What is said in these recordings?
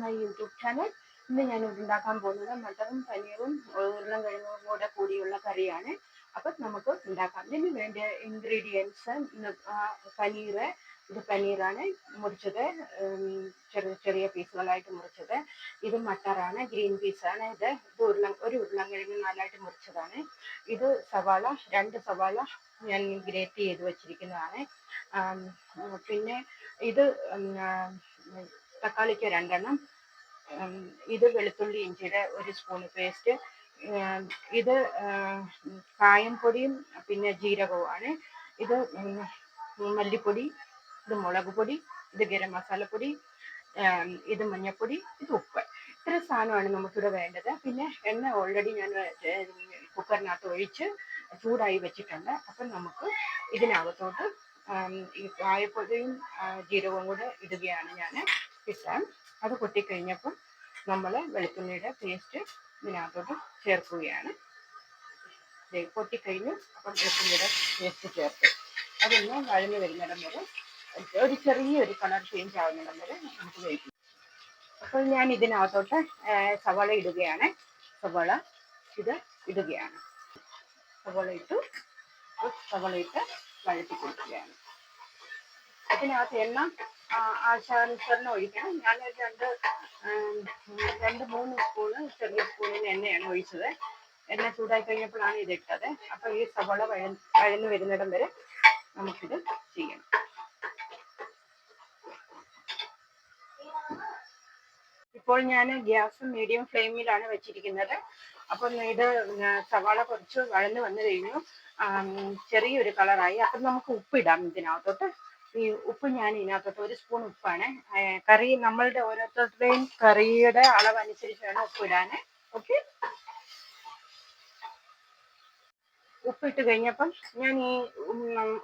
My YouTube channel. ഇന്ന് ഞാൻ ഉണ്ടാക്കാൻ പോകുന്നത് മട്ടറും പനീറും ഉരുളൻകിഴങ്ങും കൂടെ കൂടിയുള്ള കറിയാണ്. അപ്പം നമുക്ക് ഉണ്ടാക്കാം. ഇതിന് വേണ്ട ഇൻഗ്രീഡിയൻസ് പനീർ, ഇത് പനീറാണ് മുറിച്ചത്, ചെറിയ ചെറിയ പീസുകളായിട്ട് മുറിച്ചത്. ഇത് മട്ടറാണ്, ഗ്രീൻ പീസാണ്. ഇത് ഒരു ഉരുളൻകിഴങ്ങ് നാലായിട്ട് മുറിച്ചതാണ്. ഇത് സവാള, 2 സവാള ഞാൻ ഗ്രേറ്റ് ചെയ്ത് വെച്ചിരിക്കുന്നതാണ്. പിന്നെ ഇത് തക്കാളിക്ക് 2 എണ്ണം. ഇത് വെളുത്തുള്ളി ഇഞ്ചിയുടെ 1 സ്പൂൺ പേസ്റ്റ്. ഇത് കായംപൊടിയും പിന്നെ ജീരകവുമാണ്. ഇത് മല്ലിപ്പൊടി, ഇത് മുളക് പൊടി, ഇത് ഗരം മസാലപ്പൊടി, ഇത് മഞ്ഞൾപ്പൊടി, ഇത് ഉപ്പ്. ഇത്ര സാധനമാണ് നമുക്കിവിടെ വേണ്ടത്. പിന്നെ എണ്ണ ഓൾറെഡി ഞാൻ കുക്കറിനകത്ത് ഒഴിച്ച് ചൂടായി വെച്ചിട്ടുണ്ട്. അപ്പം നമുക്ക് ഇതിനകത്തോട്ട് ഈ കായപ്പൊടിയും ജീരകവും കൂടെ ഇടുകയാണ് ഞാൻ. ഇട്ടാൽ അത് പൊട്ടിക്കഴിഞ്ഞപ്പം നമ്മൾ വെളുത്തുള്ളിയുടെ പേസ്റ്റ് ഇതിനകത്തോട്ട് ചേർക്കുകയാണ്. പൊട്ടിക്കഴിഞ്ഞ് അപ്പം വെളുത്തുള്ളിയുടെ പേസ്റ്റ് ചേർത്ത് അതൊന്ന് വഴന്ന് വരുന്നിടം വരെ, ഒരു ചെറിയൊരു കളർ ചേഞ്ച് ആവുന്നിടം വരെ നമുക്ക് വേവിക്കും. അപ്പോൾ ഞാൻ ഇതിനകത്തോട്ട് സവാള ഇടുകയാണ്. സവാള ഇടുകയാണ്. സവാള ഇട്ട് വഴറ്റി കൊടുക്കുകയാണ്. അതിനകത്ത് എണ്ണ ആവശ്യാനുസരണം ഒഴിക്കണം. ഞാൻ 2-3 സ്പൂണ് ചെറിയ സ്പൂണിന് എണ്ണയാണ് ഒഴിച്ചത്. എണ്ണ ചൂടായി കഴിഞ്ഞപ്പോഴാണ് ഇതിട്ടത്. അപ്പോൾ ഈ സവാള വഴന്ന് വരുന്നിടം വരെ നമുക്കിത് ചെയ്യണം. ഇപ്പോൾ ഞാൻ ഗ്യാസ് മീഡിയം ഫ്ലെയിമിലാണ് വെച്ചിരിക്കുന്നത്. അപ്പം ഇത് സവാള കുറച്ച് വഴന്ന് വന്നു കഴിഞ്ഞു, ചെറിയൊരു കളറായി. അപ്പം നമുക്ക് ഉപ്പിടാം ഇതിനകത്തോട്ട്. ഈ ഉപ്പ് ഞാൻ ഇതിനകത്തോട്ട് 1 സ്പൂൺ ഉപ്പാണ്. കറി നമ്മളുടെ ഓരോരുത്തരുടെയും കറിയുടെ അളവനുസരിച്ച് വേണം ഉപ്പിടാൻ. ഓക്കെ, ഉപ്പിട്ട് കഴിഞ്ഞപ്പം ഞാൻ ഈ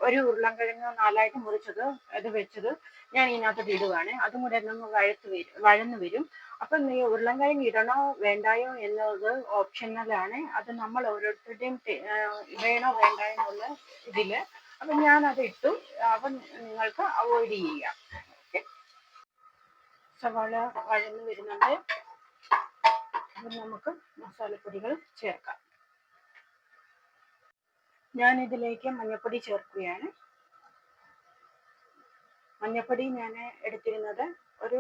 ഒരു ഉരുളൻകിഴങ്ങ് 4ആയിട്ട് മുറിച്ചത് അത് വെച്ചത് ഞാൻ ഇതിനകത്തോട്ട് ഇടുവാണ്. അതും കൂടെ നമ്മൾ വഴന്ന് വരും. അപ്പം ഈ ഉരുളൻകിഴങ്ങ് ഇടണോ വേണ്ടായോ എന്നത് ഓപ്ഷണലാണ്. അത് നമ്മൾ ഓരോരുത്തരുടെയും വേണോ വേണ്ട എന്നുള്ള ഇതിൽ. അപ്പം ഞാനത് ഇട്ടു. അപ്പം നിങ്ങൾക്ക് അവോയ്ഡ് ചെയ്യാം. ഓക്കെ, സവാള വഴന്ന് വരുന്നുണ്ട്. അപ്പം നമുക്ക് മസാലപ്പൊടികൾ ചേർക്കാം. ഞാൻ ഇതിലേക്ക് മഞ്ഞൾപ്പൊടി ചേർക്കുകയാണ്. മഞ്ഞൾപ്പൊടി ഞാൻ എടുത്തിരുന്നത് ഒരു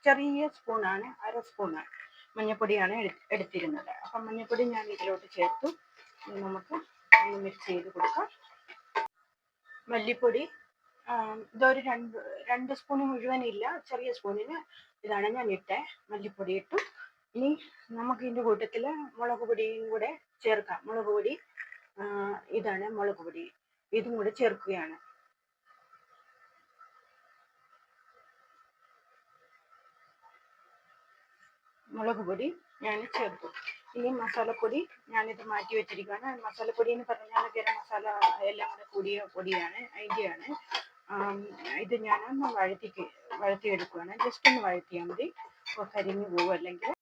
ചെറിയ സ്പൂണാണ്, 1/2 സ്പൂണ് മഞ്ഞൾപ്പൊടിയാണ് എടുത്തിരുന്നത്. അപ്പം മഞ്ഞൾപ്പൊടി ഞാൻ ഇതിലോട്ട് ചേർത്തു. നമുക്ക് ഒന്ന് മിക്സ് ചെയ്ത് കൊടുക്കാം. മല്ലിപ്പൊടി ഇതൊരു 2 സ്പൂൺ മുഴുവനില്ല, ചെറിയ സ്പൂണിന് ഇതാണ് ഞാൻ ഇട്ടേ. മല്ലിപ്പൊടി ഇട്ടു. ഇനി നമുക്ക് ഇതിൻ്റെ കൂട്ടത്തിൽ മുളക് പൊടിയും കൂടെ ചേർക്കാം. മുളക് പൊടി ഇതാണ് മുളക് പൊടി, ഇതും കൂടെ ചേർക്കുകയാണ്. മുളക് പൊടി ഞാൻ ചേർത്തു. ഇനി മസാലപ്പൊടി ഞാനിത് മാറ്റി വെച്ചിരിക്കുകയാണ്. മസാലപ്പൊടി എന്ന് പറഞ്ഞാൽ ഗരം മസാല എല്ലാം കൂടെ കൂടിയ പൊടിയാണ്, അതിൻ്റെയാണ്. ഇത് ഞാനൊന്ന് വഴറ്റിയെടുക്കുകയാണ്. ജസ്റ്റ് ഒന്ന് വഴറ്റിയാൽ മതി, കരിഞ്ഞു പോകും. അല്ലെങ്കിൽ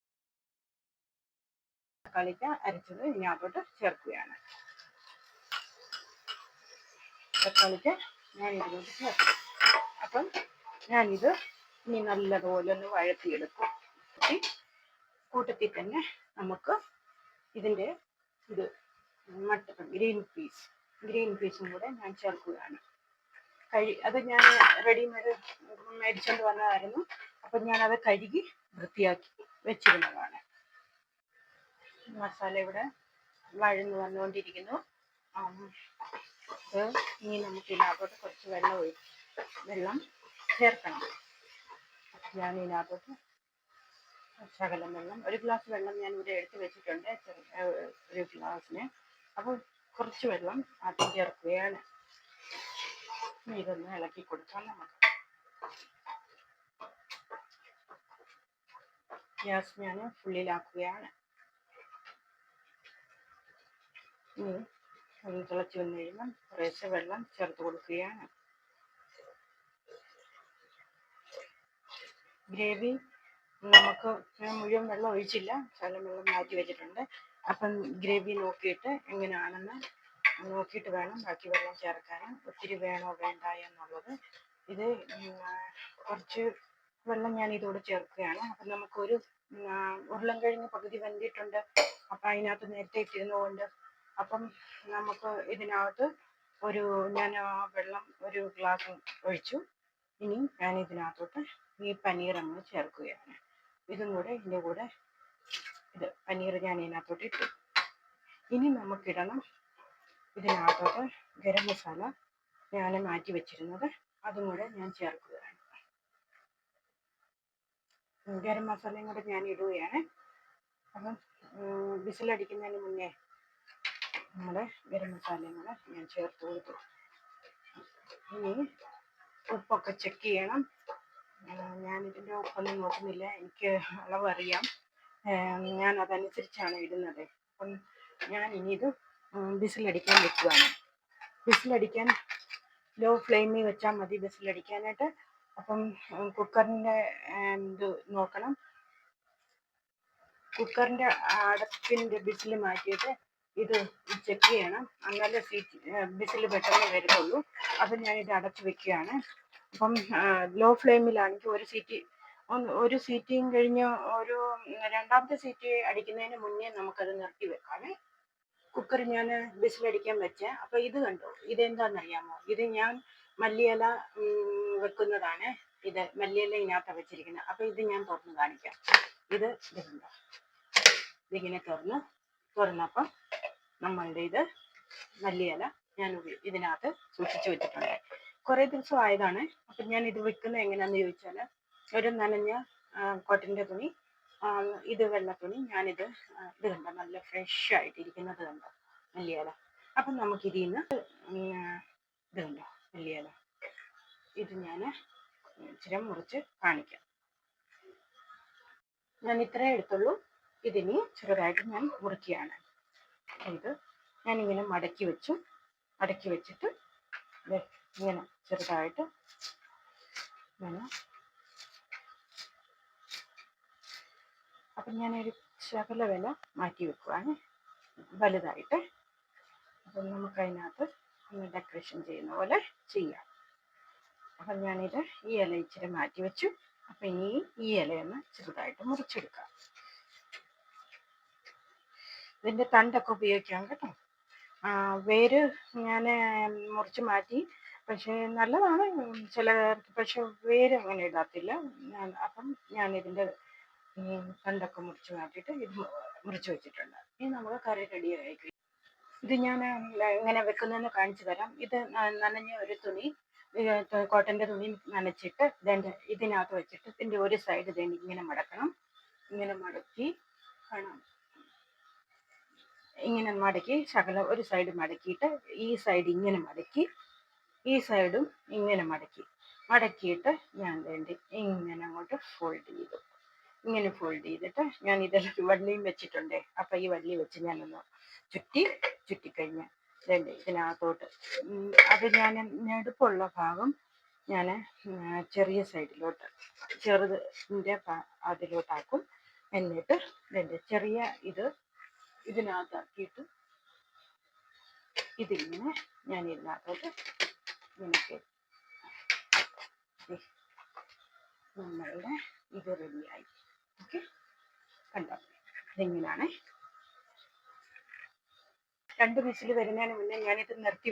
തക്കാളിക്ക് അരച്ചത് ഇതിനകത്തോട്ട് ചേർക്കുകയാണ്. തക്കാളിക്ക് ഞാൻ ഇതിലോട്ട് ചേർക്കും. അപ്പം ഞാനിത് ഇനി നല്ലതുപോലെ ഒന്ന് വഴറ്റിയെടുക്കും. കൂട്ടത്തിൽ തന്നെ നമുക്ക് ഇതിൻ്റെ ഗ്രീൻ പീസും കൂടെ ഞാൻ ചേർക്കുകയാണ്. അത് ഞാൻ റെഡിമെയ്ഡ് മേടിച്ചുകൊണ്ട് വന്നതായിരുന്നു. അപ്പം ഞാനത് കഴുകി വൃത്തിയാക്കി വെച്ചിരുന്നതാണ്. മസാല ഇവിടെ വഴന്ന് വന്നുകൊണ്ടിരിക്കുന്നു. ഇനി നമുക്ക് ഇതിനകത്തോട്ട് കുറച്ച് വെള്ളം ചേർക്കണം. ഞാൻ ഇതിനകത്തോട്ട് ശകലം വെള്ളം, 1 ഗ്ലാസ് വെള്ളം ഞാൻ ഇവിടെ എടുത്ത് വെച്ചിട്ടുണ്ട്, ഒരു ഗ്ലാസ്സിന്. അപ്പോൾ കുറച്ച് വെള്ളം ആദ്യം ചേർക്കുകയാണ്. ഇതൊന്ന് ഇളക്കി കൊടുക്കാം നമുക്ക്. ഗ്യാസ് ഞാൻ ഫുള്ളിലാക്കുകയാണ്. ഇനി ഒന്ന് തിളച്ച് വന്നു കഴിയുമ്പം കുറേശ്ശെ വെള്ളം ചേർത്ത് കൊടുക്കുകയാണ്. ഗ്രേവി നമുക്ക് മുഴുവൻ വെള്ളം ഒഴിച്ചില്ല, ശകലം വെള്ളം മാറ്റി വെച്ചിട്ടുണ്ട്. അപ്പം ഗ്രേവി നോക്കിയിട്ട് എങ്ങനെയാണെന്ന് നോക്കിയിട്ട് വേണം ബാക്കി വെള്ളം ചേർക്കാൻ. ഒത്തിരി വേണോ വേണ്ട എന്നുള്ളത്. ഇത് കുറച്ച് വെള്ളം ഞാൻ ഇതോടെ ചേർക്കുകയാണ്. അപ്പം നമുക്കൊരു ഉരുളൻകിഴങ്ങ് പകുതി വെന്തിട്ടുണ്ട്. അപ്പം അതിനകത്ത് നേരത്തെ ഇട്ടിരുന്നതുകൊണ്ട് അപ്പം നമുക്ക് ഇതിനകത്ത് ഞാൻ ആ വെള്ളം ഒരു ഗ്ലാസ് ഒഴിച്ചു. ഇനി ഞാൻ ഇതിനകത്തോട്ട് ഈ പനീർ അങ്ങ് ചേർക്കുകയാണ്. ഇതും കൂടെ ഇതിൻ്റെ കൂടെ പനീർ ഞാൻ ഇതിനകത്തോട്ട് ഇട്ടു. ഇനി നമുക്കിടണം ഇതിനകത്തോട്ട് ഗരം മസാല ഞാൻ മാറ്റി വെച്ചിരുന്നത്, അതും കൂടെ ഞാൻ ചേർക്കുകയാണ്. ഗരം മസാലയും കൂടെ ഞാൻ ഇടുകയാണ്. അപ്പം വിസിലടിക്കുന്നതിന് മുന്നേ നമ്മുടെ ഗരം മസാലയും കൂടെ ഞാൻ ചേർത്ത് കൊടുത്തു. ഇനി ഉപ്പൊക്കെ ചെക്ക് ചെയ്യണം. ഞാനിതിൻ്റെ ഉപ്പൊന്നും നോക്കുന്നില്ല, എനിക്ക് അളവറിയാം. ഞാൻ അതനുസരിച്ചാണ് ഇടുന്നത്. അപ്പം ഞാൻ ഇനി ഇത് വിസിലടിക്കാൻ വെക്കുകയാണ്. വിസിലടിക്കാൻ ലോ ഫ്ലെയിമിൽ വെച്ചാൽ മതി വിസിലടിക്കാനായിട്ട്. അപ്പം കുക്കറിൻ്റെ ഇത് നോക്കണം. കുക്കറിൻ്റെ അടപ്പിൻ്റെ വിസിൽ മാറ്റിയിട്ട് ഇത് ചെക്ക് ചെയ്യണം. എന്നാലേ വിസിൽ പെട്ടെന്ന് വരുന്നുള്ളൂ. അപ്പം ഞാനിത് അടച്ച് വെക്കുകയാണ്. അപ്പം ലോ ഫ്ലെയിമിലാണെങ്കിൽ ഒരു സീറ്റിയും കഴിഞ്ഞ് രണ്ടാമത്തെ സീറ്റ് അടിക്കുന്നതിന് മുന്നേ നമുക്കത് നിർത്തി വെക്കാമേ. കുക്കർ ഞാൻ വിസിലടിക്കാൻ വെച്ചേ. അപ്പം ഇത് കണ്ടോ, ഇതെന്താണെന്നറിയാമോ? ഇത് ഞാൻ മല്ലിയില വെക്കുന്നതാണ്. ഇത് മല്ലിയില ഇതിനകത്താണ് വെച്ചിരിക്കുന്നത്. അപ്പം ഇത് ഞാൻ തുറന്ന് കാണിക്കാം. ഇതുണ്ടോ, ഇതിങ്ങനെ തുറന്നപ്പം നമ്മളുടെ ഇത് മല്ലിയില ഞാൻ ഇതിനകത്ത് സൂക്ഷിച്ചു വെച്ചിട്ടുണ്ട്. കുറേ ദിവസം ആയതാണ്. അപ്പം ഞാൻ ഇത് വെക്കുന്നത് എങ്ങനെയാണെന്ന് ചോദിച്ചാൽ, ഒരു നനഞ്ഞ കോട്ടൻ്റെ തുണി, ഇത് വെള്ള തുണി, ഞാനിത് കണ്ടോ നല്ല ഫ്രഷ് ആയിട്ടിരിക്കുന്നത് കണ്ടോ മല്ലിയില. അപ്പം നമുക്കിതിൽ നിന്ന് ഇത് കണ്ടോ മല്ലിയില, ഇത് ഞാൻ ഇച്ചിരി മുറിച്ച് കാണിക്കാം. ഞാൻ ഇത്രേ എടുത്തുള്ളൂ. ഇതിനി ചെറുതായിട്ട് ഞാൻ മുറിക്കുകയാണ്. ഇത് ഞാനിങ്ങനെ മടക്കി വെച്ചിട്ട് ഇങ്ങനെ ചെറുതായിട്ട് ഇങ്ങനെ. അപ്പം ഞാനൊരു ശകല വില മാറ്റി വെക്കുവാണ് വലുതായിട്ട്. അപ്പം നമുക്കതിനകത്ത് ഒന്ന് ഡെക്കറേഷൻ ചെയ്യുന്ന പോലെ ചെയ്യാം. അപ്പം ഞാനിത് ഈ ഇല ഇച്ചിരി മാറ്റി വെച്ചു. അപ്പം ഇനി ഈ ഇലയൊന്ന് ചെറുതായിട്ട് മുറിച്ചെടുക്കാം. ഇതിൻ്റെ തണ്ടൊക്കെ ഉപയോഗിക്കാം കേട്ടോ. വേര് ഞാൻ മുറിച്ച് മാറ്റി. പക്ഷേ നല്ലതാണ് ചിലർക്ക്, പക്ഷെ വേര് അങ്ങനെ ഇടാത്തില്ല. അപ്പം ഞാനിതിൻ്റെ തണ്ടൊക്കെ മുറിച്ച് മാറ്റിയിട്ട് ഇത് മുറിച്ച് വെച്ചിട്ടുണ്ട്. ഇനി നമുക്ക് കറി റെഡിയായി. ഇത് ഞാൻ ഇങ്ങനെ വെക്കുന്നതെന്ന് കാണിച്ചു തരാം. ഇത് നനഞ്ഞ ഒരു തുണി, കോട്ടൻ്റെ തുണി നനച്ചിട്ട് ഇതിനകത്ത് വെച്ചിട്ട് ഇതിൻ്റെ ഒരു സൈഡ് ഇങ്ങനെ മടക്കണം. ഇങ്ങനെ മടക്കി കാണാം. ഇങ്ങനെ മടക്കി ശകലം ഒരു സൈഡ് മടക്കിയിട്ട് ഈ സൈഡ് ഇങ്ങനെ മടക്കി, ഈ സൈഡും ഇങ്ങനെ മടക്കിയിട്ട് ഞാൻ ഇങ്ങനെ അങ്ങോട്ട് ഫോൾഡ് ചെയ്തു. ഇങ്ങനെ ഫോൾഡ് ചെയ്തിട്ട് ഞാൻ ഇതിലൊരു വള്ളിയും വെച്ചിട്ടുണ്ട്. അപ്പം ഈ വള്ളി വെച്ച് ഞാനൊന്ന് ചുറ്റിക്കഴിഞ്ഞ് ഇതിനകത്തോട്ട് അത് ഞാൻ നെടുപ്പുള്ള ഭാഗം ഞാൻ ചെറിയ സൈഡിലോട്ട് ചെറുതിൻ്റെ അതിലോട്ടാക്കും. എന്നിട്ട് ചെറിയ ഇതിനകത്താക്കിയിട്ട് ഇതിങ്ങനെ ഞാൻ ഇതിനകത്തോട്ട് ഇങ്ങനെ നമ്മളുടെ ഇത് റെഡിയായി. ഓക്കെ, കണ്ടോ ഇതെങ്ങനെയാണ്. 2 വിസിൽ വരുന്നതിന് മുന്നേ ഞാനിത് നിർത്തി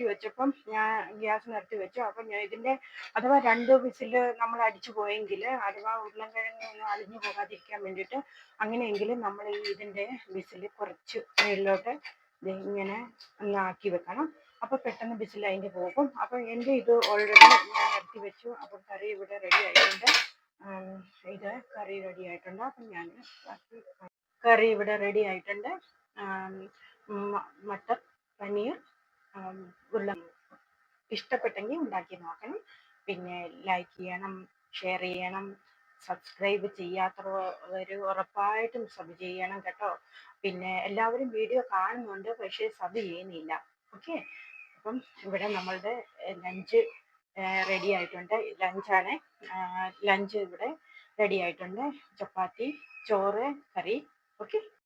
വെച്ചപ്പം ഞാൻ ഗ്യാസ് നിർത്തി വെച്ചു. അപ്പം ഞാൻ ഇതിൻ്റെ അഥവാ 2 വിസിൽ നമ്മൾ അടിച്ചു പോയെങ്കിൽ, അഥവാ ഉരുളൻകിഴങ്ങ് അലിഞ്ഞു പോകാതിരിക്കാൻ വേണ്ടിയിട്ട്, അങ്ങനെയെങ്കിൽ നമ്മൾ ഇതിൻ്റെ വിസിൽ കുറച്ച് മേളിലോട്ട് ഇങ്ങനെ ആക്കി വെക്കണം. അപ്പോൾ പെട്ടെന്ന് വിസിൽ അതിൻ്റെ പോകും. അപ്പം എൻ്റെ ഇത് ഓൾറെഡി ഞാൻ നിർത്തി വെച്ചു. അപ്പം കറി ഇവിടെ റെഡി ആയിട്ടുണ്ട്. അപ്പം ഞാൻ കറി ഇവിടെ റെഡി ആയിട്ടുണ്ട്. മട്ടർ പനീർ ഇഷ്ടപ്പെട്ടെങ്കിൽ ഉണ്ടാക്കി നോക്കണം. പിന്നെ ലൈക്ക് ചെയ്യണം, ഷെയർ ചെയ്യണം, സബ്സ്ക്രൈബ് ചെയ്യാത്തവർ ഉറപ്പായിട്ടും സബ് ചെയ്യണം കേട്ടോ. പിന്നെ എല്ലാവരും വീഡിയോ കാണുന്നുണ്ട്, പക്ഷേ സബ് ചെയ്യുന്നില്ല. ഓക്കെ, അപ്പം ഇവിടെ നമ്മളുടെ ലഞ്ച് റെഡി ആയിട്ടുണ്ട്. ലഞ്ചാണ്. ലഞ്ച് ഇവിടെ റെഡി ആയിട്ടുണ്ട്. ചപ്പാത്തി, ചോറ്, കറി. ഓക്കെ.